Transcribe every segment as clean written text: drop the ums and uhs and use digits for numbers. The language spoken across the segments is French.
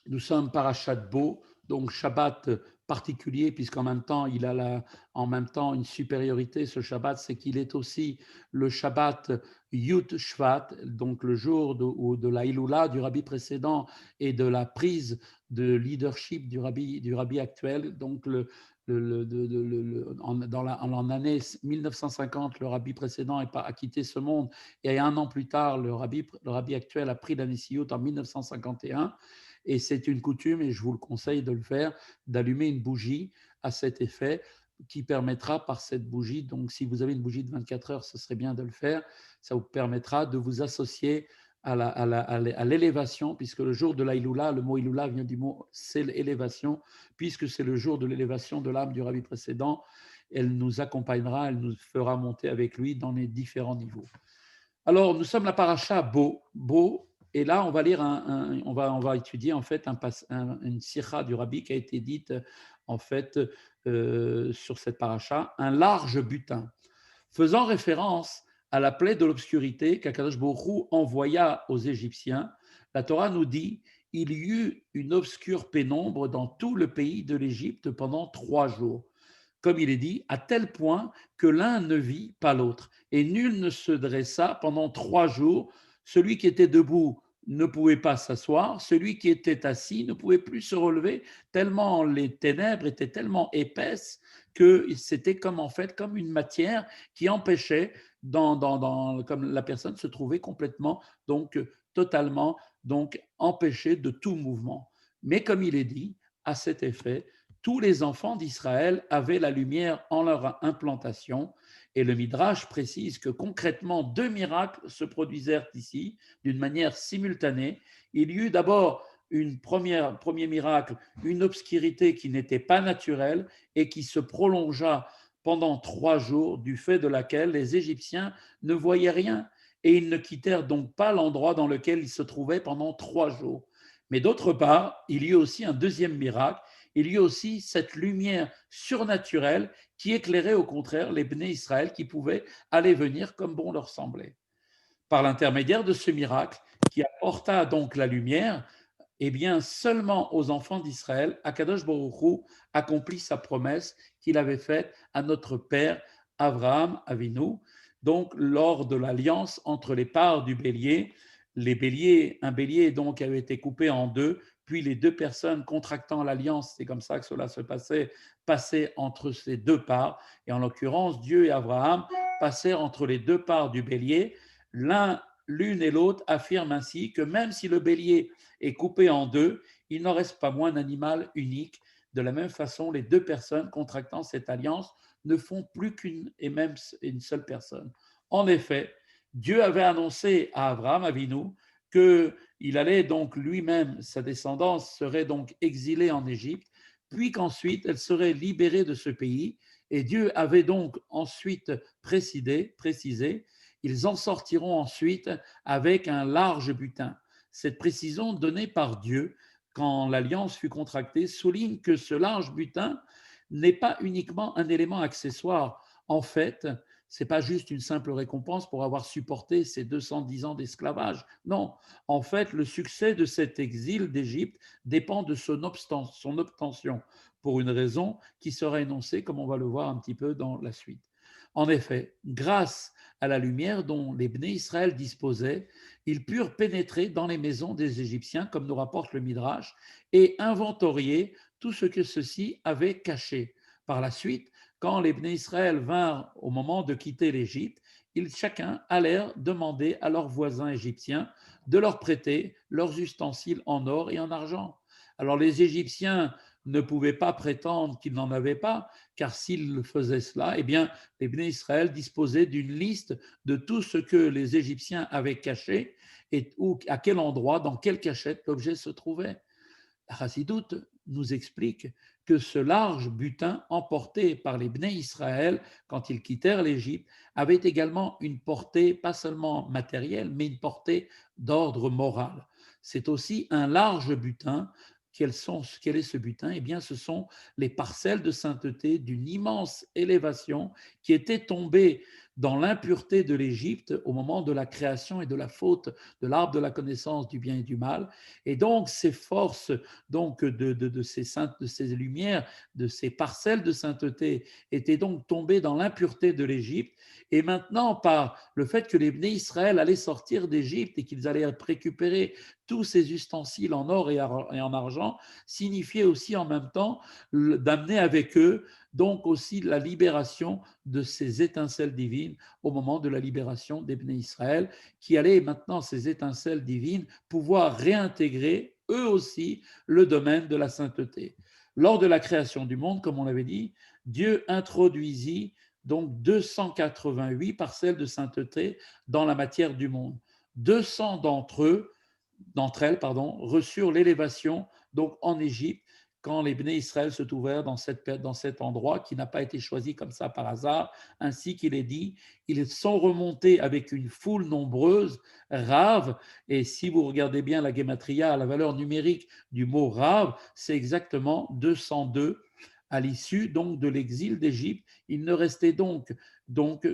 Nous sommes parachat Bo, donc Shabbat particulier, puisqu'en même temps, il a en même temps une supériorité, ce Shabbat, c'est qu'il est aussi le Shabbat Yud Shvat, donc le jour de la Iloula du rabbi précédent et de la prise de leadership du rabbi actuel. Donc, en l'année 1950, le rabbi précédent a quitté ce monde et un an plus tard, le rabbi actuel a pris la Nissiout en 1951. Et c'est une coutume, et je vous le conseille de le faire, d'allumer une bougie à cet effet qui permettra par cette bougie, donc si vous avez une bougie de 24 heures, ce serait bien de le faire, ça vous permettra de vous associer à l'élévation, puisque le jour de l'Aïloula, le mot Iloula vient du mot c'est l'élévation, puisque c'est le jour de l'élévation de l'âme du rabbi précédent, elle nous accompagnera, elle nous fera monter avec lui dans les différents niveaux. Alors, nous sommes la paracha Bo, et là, on va lire on va étudier en fait une sikha du rabbi qui a été dite en fait sur cette paracha, un large butin, faisant référence à la plaie de l'obscurité qu'Akadosh Baruch Hu envoya aux Égyptiens. La Torah nous dit il y eut une obscure pénombre dans tout le pays de l'Égypte pendant 3 jours, comme il est dit, à tel point que l'un ne vit pas l'autre. Et nul ne se dressa pendant 3 jours. Celui qui était debout ne pouvait pas s'asseoir, celui qui était assis ne pouvait plus se relever, tellement les ténèbres étaient tellement épaisses que c'était comme en fait comme une matière qui empêchait, comme la personne se trouvait complètement, donc totalement, donc empêchée de tout mouvement. Mais comme il est dit, à cet effet, tous les enfants d'Israël avaient la lumière en leur implantation. Et le Midrash précise que concrètement, 2 miracles se produisèrent ici d'une manière simultanée. Il y eut d'abord premier miracle, une obscurité qui n'était pas naturelle et qui se prolongea pendant 3 jours, du fait de laquelle les Égyptiens ne voyaient rien et ils ne quittèrent donc pas l'endroit dans lequel ils se trouvaient pendant 3 jours. Mais d'autre part, il y eut aussi un deuxième miracle, il y eut aussi cette lumière surnaturelle qui éclairait au contraire les Bnei Israël qui pouvaient aller venir comme bon leur semblait. Par l'intermédiaire de ce miracle qui apporta donc la lumière, eh bien seulement aux enfants d'Israël, Akadosh Baruch Hu accomplit sa promesse qu'il avait faite à notre père Abraham Avinu, donc lors de l'alliance entre les parts du bélier. Un bélier donc avait été coupé en deux, puis les deux personnes contractant l'alliance, c'est comme ça que cela se passait, passaient entre ces deux parts. Et en l'occurrence, Dieu et Abraham passèrent entre les deux parts du bélier. L'une et l'autre affirment ainsi que même si le bélier est coupé en deux, il n'en reste pas moins un animal unique. De la même façon, les deux personnes contractant cette alliance ne font plus qu'une et même une seule personne. En effet, Dieu avait annoncé à Abraham Avinu qu'il allait donc lui-même, sa descendance serait donc exilée en Égypte, puis qu'ensuite elle serait libérée de ce pays. Et Dieu avait donc ensuite précisé, ils en sortiront ensuite avec un large butin. Cette précision donnée par Dieu quand l'alliance fut contractée souligne que ce large butin n'est pas uniquement un élément accessoire. En fait, ce n'est pas juste une simple récompense pour avoir supporté ces 210 ans d'esclavage. Non, en fait, le succès de cet exil d'Égypte dépend de son obtention, pour une raison qui sera énoncée, comme on va le voir un petit peu dans la suite. En effet, grâce à la lumière dont les Bnei Israël disposaient, ils purent pénétrer dans les maisons des Égyptiens, comme nous rapporte le Midrash, et inventorier tout ce que ceux-ci avaient caché. Par la suite, quand les Bnei Israël vinrent au moment de quitter l'Égypte, ils chacun allèrent demander à leurs voisins égyptiens de leur prêter leurs ustensiles en or et en argent. Alors les Égyptiens ne pouvaient pas prétendre qu'ils n'en avaient pas, car s'ils faisaient cela, eh bien, les Bnei Israël disposaient d'une liste de tout ce que les Égyptiens avaient caché et où, à quel endroit, dans quelle cachette l'objet se trouvait. La Chassidoute nous explique que ce large butin emporté par les Bnei Israël quand ils quittèrent l'Égypte avait également une portée pas seulement matérielle, mais une portée d'ordre moral. C'est aussi un large butin. Quel est ce butin? Eh bien, ce sont les parcelles de sainteté d'une immense élévation qui étaient tombées dans l'impureté de l'Égypte au moment de la création et de la faute de l'arbre de la connaissance du bien et du mal. Et donc, ces forces donc, de ces lumières, de ces parcelles de sainteté étaient donc tombées dans l'impureté de l'Égypte. Et maintenant, par le fait que les Bnei Israël allaient sortir d'Égypte et qu'ils allaient récupérer tous ces ustensiles en or et en argent, signifiait aussi en même temps d'amener avec eux donc aussi la libération de ces étincelles divines au moment de la libération des Bnei Israël, qui allaient maintenant, ces étincelles divines, pouvoir réintégrer eux aussi le domaine de la sainteté. Lors de la création du monde, comme on l'avait dit, Dieu introduisit donc 288 parcelles de sainteté dans la matière du monde. 200 d'entre elles, reçurent l'élévation donc en Égypte quand les Bnei Israël se trouvèrent dans cet endroit qui n'a pas été choisi comme ça par hasard. Ainsi qu'il est dit, ils sont remontés avec une foule nombreuse, rave, et si vous regardez bien la gematria, la valeur numérique du mot rave, c'est exactement 202 à l'issue donc de l'exil d'Égypte. Il ne restait donc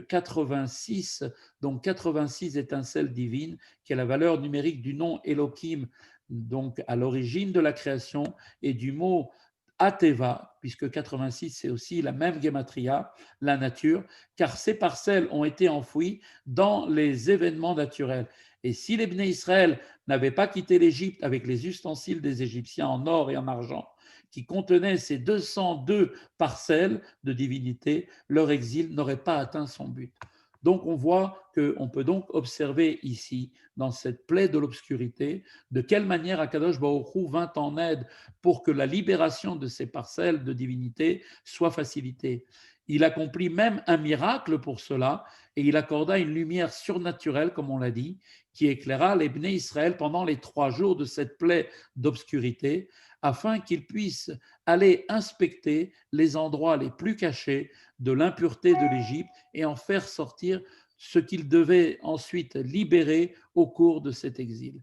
86, donc 86 étincelles divines, qui est la valeur numérique du nom Elohim, donc à l'origine de la création, et du mot Ateva, puisque 86 c'est aussi la même gematria, la nature, car ces parcelles ont été enfouies dans les événements naturels. Et si les Bnei Israël n'avaient pas quitté l'Égypte avec les ustensiles des Égyptiens en or et en argent, qui contenaient ces 202 parcelles de divinité, leur exil n'aurait pas atteint son but. Donc on voit qu'on peut donc observer ici, dans cette plaie de l'obscurité, de quelle manière Akadosh Baruch Hu vint en aide pour que la libération de ces parcelles de divinité soit facilitée. Il accomplit même un miracle pour cela, et il accorda une lumière surnaturelle, comme on l'a dit, qui éclaira les Bnei Israël pendant les 3 jours de cette plaie d'obscurité, afin qu'ils puissent aller inspecter les endroits les plus cachés de l'impureté de l'Égypte et en faire sortir ce qu'ils devaient ensuite libérer au cours de cet exil.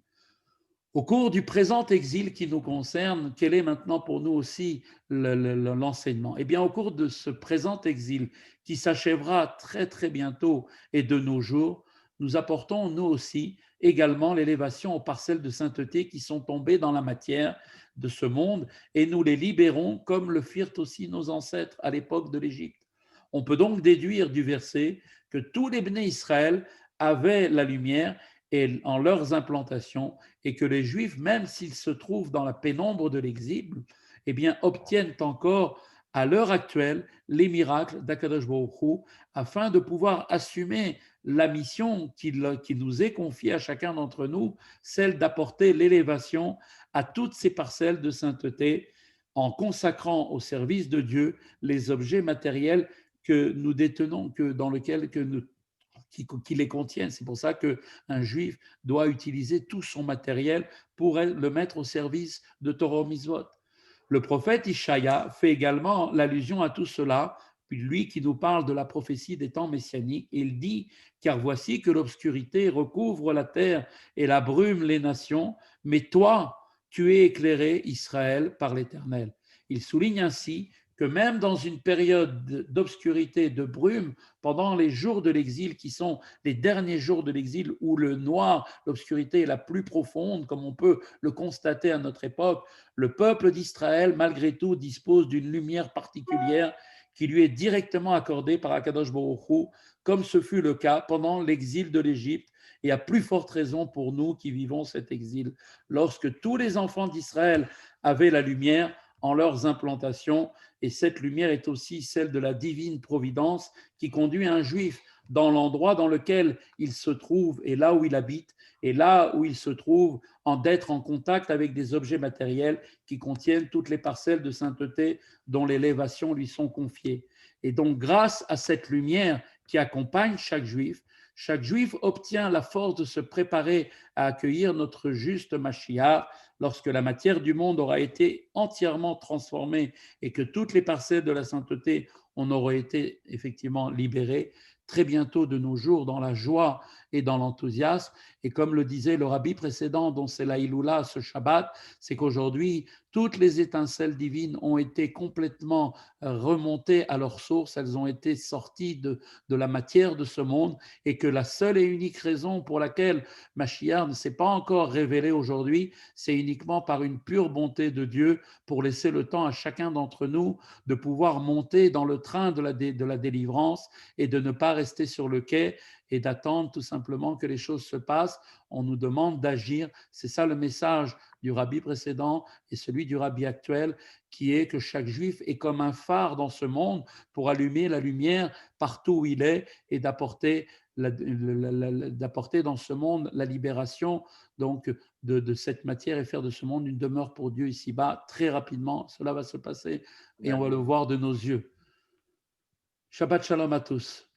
Au cours du présent exil qui nous concerne, quel est maintenant pour nous aussi l'enseignement? Eh bien, au cours de ce présent exil qui s'achèvera très très bientôt et de nos jours, nous apportons nous aussi également l'élévation aux parcelles de sainteté qui sont tombées dans la matière de ce monde et nous les libérons comme le firent aussi nos ancêtres à l'époque de l'Égypte. On peut donc déduire du verset que tous les Bnei Israël avaient la lumière et en leurs implantations et que les Juifs, même s'ils se trouvent dans la pénombre de l'exil, eh bien, obtiennent encore à l'heure actuelle les miracles d'Akadosh Baruch Hu afin de pouvoir assumer la mission qui nous est confiée à chacun d'entre nous, celle d'apporter l'élévation à toutes ces parcelles de sainteté en consacrant au service de Dieu les objets matériels que nous détenons, dans lesquels qui les contiennent. C'est pour ça qu'un juif doit utiliser tout son matériel pour le mettre au service de Torah Mitzvot. Le prophète Ishaïa fait également l'allusion à tout cela, puis lui qui nous parle de la prophétie des temps messianiques. Il dit, car voici que l'obscurité recouvre la terre et la brume les nations, mais toi, tu es éclairé, Israël, par l'Éternel. Il souligne ainsi que même dans une période d'obscurité, de brume, pendant les jours de l'exil, qui sont les derniers jours de l'exil, où le noir, l'obscurité est la plus profonde, comme on peut le constater à notre époque, le peuple d'Israël, malgré tout, dispose d'une lumière particulière qui lui est directement accordée par Akadosh Baruch Hu, comme ce fut le cas pendant l'exil de l'Égypte, et à plus forte raison pour nous qui vivons cet exil. Lorsque tous les enfants d'Israël avaient la lumière en leurs implantations, et cette lumière est aussi celle de la divine providence qui conduit un juif dans l'endroit dans lequel il se trouve et là où il habite, et là où il se trouve, d'être en contact avec des objets matériels qui contiennent toutes les parcelles de sainteté dont l'élévation lui sont confiées. Et donc, grâce à cette lumière qui accompagne chaque juif obtient la force de se préparer à accueillir notre juste Mashiach lorsque la matière du monde aura été entièrement transformée et que toutes les parcelles de la sainteté en auraient été effectivement libérées. très bientôt de nos jours dans la joie et dans l'enthousiasme. Et comme le disait le rabbi précédent, dont c'est la Iloula ce Shabbat, c'est qu'aujourd'hui, toutes les étincelles divines ont été complètement remontées à leur source, elles ont été sorties de la matière de ce monde, et que la seule et unique raison pour laquelle Mashiach ne s'est pas encore révélé aujourd'hui, c'est uniquement par une pure bonté de Dieu pour laisser le temps à chacun d'entre nous de pouvoir monter dans le train de la délivrance et de ne pas rester sur le quai et d'attendre tout simplement que les choses se passent. On nous demande d'agir. C'est ça le message du rabbi précédent et celui du rabbi actuel, qui est que chaque juif est comme un phare dans ce monde pour allumer la lumière partout où il est et d'apporter dans ce monde la libération donc de cette matière et faire de ce monde une demeure pour Dieu ici-bas très rapidement. Cela va se passer et on va le voir de nos yeux. Shabbat shalom à tous.